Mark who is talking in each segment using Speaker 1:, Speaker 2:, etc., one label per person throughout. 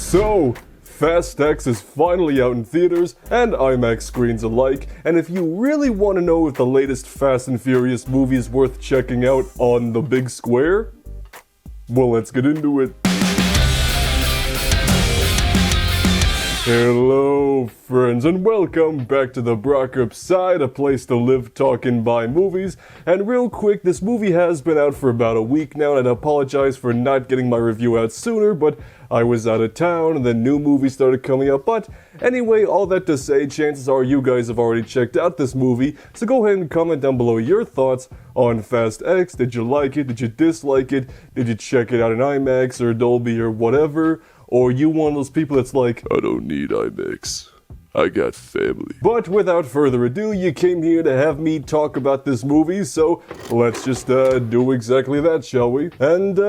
Speaker 1: So, Fast X is finally out in theaters and IMAX screens alike, and if you really want to know if the latest Fast and Furious movie is worth checking out on the big square, well, let's get into it. Hello friends, and welcome back to the Brockopp side, a place to live, talk, and buy movies. And real quick, this movie has been out for about a week now, and I apologize for not getting my review out sooner, but I was out of town, and then new movies started coming up. But anyway, all that to say, chances are you guys have already checked out this movie, so go ahead and comment down below your thoughts on Fast X. Did you like it? Did you dislike it? Did you check it out in IMAX or Dolby or whatever? Or you one of those people that's like, I don't need IMAX, I got family. But without further ado, you came here to have me talk about this movie, so let's just do exactly that, shall we? And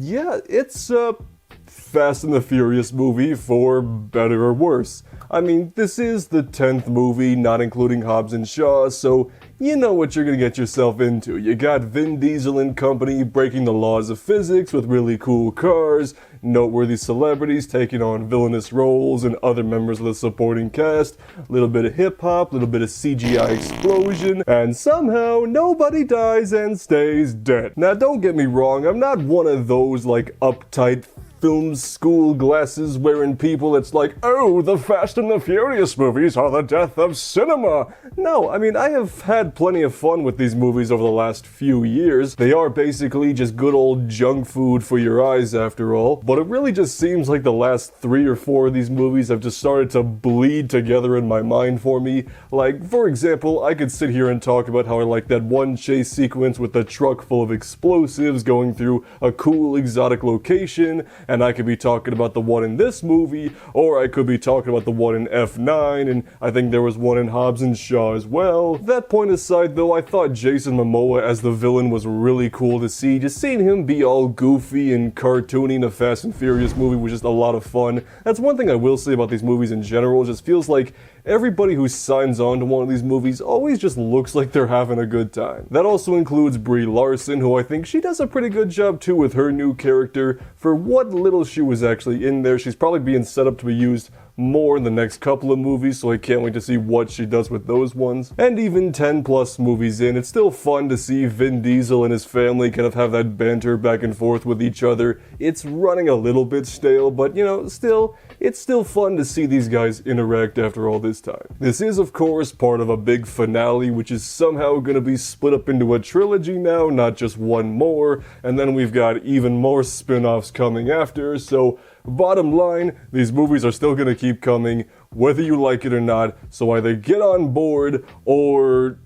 Speaker 1: yeah, it's a Fast and the Furious movie, for better or worse. I mean, this is the 10th movie, not including Hobbs and Shaw, so you know what you're gonna get yourself into. You got Vin Diesel and company breaking the laws of physics with really cool cars, noteworthy celebrities taking on villainous roles, and other members of the supporting cast, a little bit of hip-hop, a little bit of CGI explosion, and somehow nobody dies and stays dead. Now don't get me wrong, I'm not one of those like uptight film school glasses wearing people that's like, oh, the Fast and the Furious movies are the death of cinema. No, I mean, I have had plenty of fun with these movies over the last few years. They are basically just good old junk food for your eyes after all, but it really just seems like the last 3 or 4 of these movies have just started to bleed together in my mind for me. Like, for example, I could sit here and talk about how I like that one chase sequence with the truck full of explosives going through a cool exotic location, and I could be talking about the one in this movie, or I could be talking about the one in F9, and I think there was one in Hobbs and Shaw as well. That point aside though, I thought Jason Momoa as the villain was really cool to see. Just seeing him be all goofy and cartoony in a Fast and Furious movie was just a lot of fun. That's one thing I will say about these movies in general, it just feels like everybody who signs on to one of these movies always just looks like they're having a good time. That also includes Brie Larson, who I think she does a pretty good job too with her new character. For what little she was actually in there, she's probably being set up to be used more in the next couple of movies, so I can't wait to see what she does with those ones. And even 10 plus movies in, it's still fun to see Vin Diesel and his family kind of have that banter back and forth with each other. It's running a little bit stale, but you know, it's still fun to see these guys interact after all this time. This is, of course, part of a big finale, which is somehow going to be split up into a trilogy now, not just one more, and then we've got even more spin-offs coming after, so bottom line, these movies are still going to keep coming, whether you like it or not, so either get on board or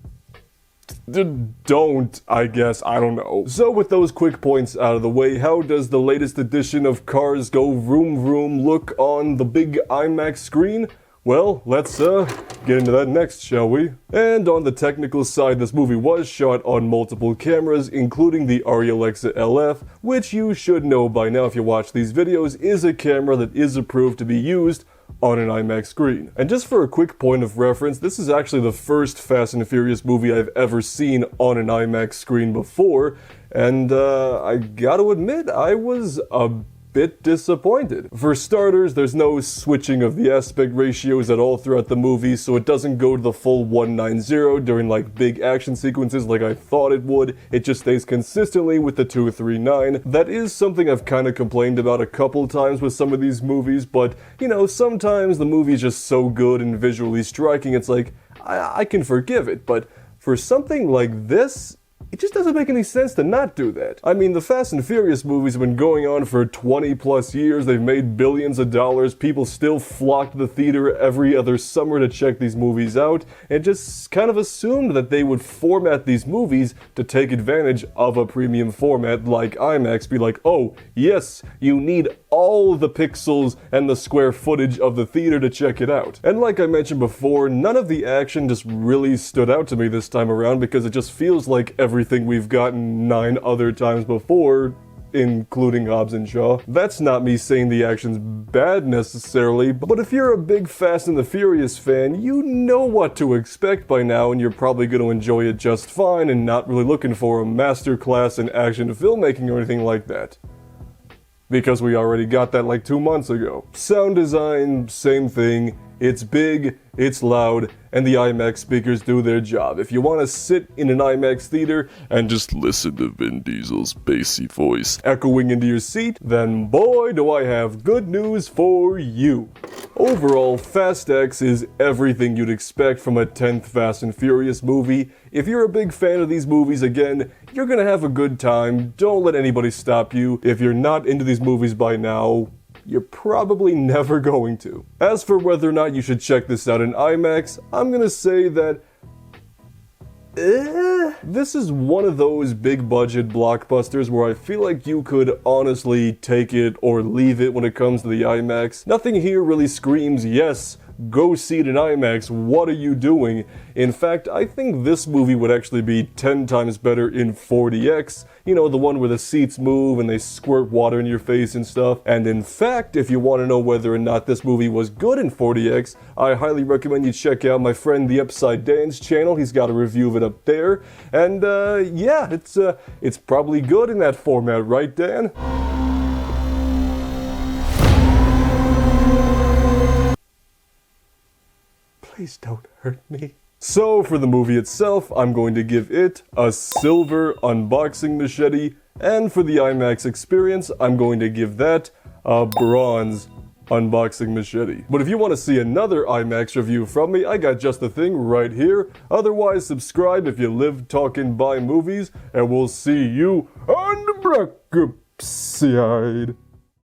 Speaker 1: don't, I guess, I don't know. So with those quick points out of the way, how does the latest edition of Cars Go Vroom Vroom look on the big IMAX screen? Well, let's get into that next, shall we? And on the technical side, this movie was shot on multiple cameras, including the Arri Alexa LF, which you should know by now if you watch these videos, is a camera that is approved to be used on an IMAX screen. And just for a quick point of reference, this is actually the first Fast and Furious movie I've ever seen on an IMAX screen before, and I gotta admit, I was a bit disappointed. For starters, there's no switching of the aspect ratios at all throughout the movie, so it doesn't go to the full 190 during like big action sequences like I thought it would. It just stays consistently with the 239. That is something I've kind of complained about a couple times with some of these movies, but you know, sometimes the movie's just so good and visually striking, it's like, I can forgive it, but for something like this, it just doesn't make any sense to not do that. I mean, the Fast and Furious movies have been going on for 20 plus years, they've made billions of dollars, people still flock to the theater every other summer to check these movies out, and just kind of assumed that they would format these movies to take advantage of a premium format like IMAX, be like, oh, yes, you need all the pixels and the square footage of the theater to check it out. And like I mentioned before, none of the action just really stood out to me this time around because it just feels like everything we've gotten 9 other times before, including Hobbs and Shaw. That's not me saying the action's bad necessarily, but if you're a big Fast and the Furious fan, you know what to expect by now, and you're probably going to enjoy it just fine and not really looking for a masterclass in action filmmaking or anything like that. because we already got that like 2 months ago. Sound design, same thing. It's big, it's loud, and the IMAX speakers do their job. If you want to sit in an IMAX theater and just listen to Vin Diesel's bassy voice echoing into your seat, then boy do I have good news for you. Overall, Fast X is everything you'd expect from a 10th Fast and Furious movie. If you're a big fan of these movies, again, you're gonna have a good time. Don't let anybody stop you. If you're not into these movies by now, you're probably never going to. As for whether or not you should check this out in IMAX, I'm gonna say that this is one of those big budget blockbusters where I feel like you could honestly take it or leave it when it comes to the IMAX. Nothing here really screams, yes, go see it in IMAX, what are you doing? In fact, I think this movie would actually be 10 times better in 40X, you know, the one where the seats move and they squirt water in your face and stuff. And in fact, if you want to know whether or not this movie was good in 40X, I highly recommend you check out my friend the Upside Dan's channel. He's got a review of it up there. And yeah, it's probably good in that format, right, Dan? Please don't hurt me. So for the movie itself, I'm going to give it a silver unboxing machete, and for the IMAX experience, I'm going to give that a bronze unboxing machete. But if you want to see another IMAX review from me, I got just the thing right here. Otherwise, subscribe if you live talking by movies, and we'll see you on the Brockopp side.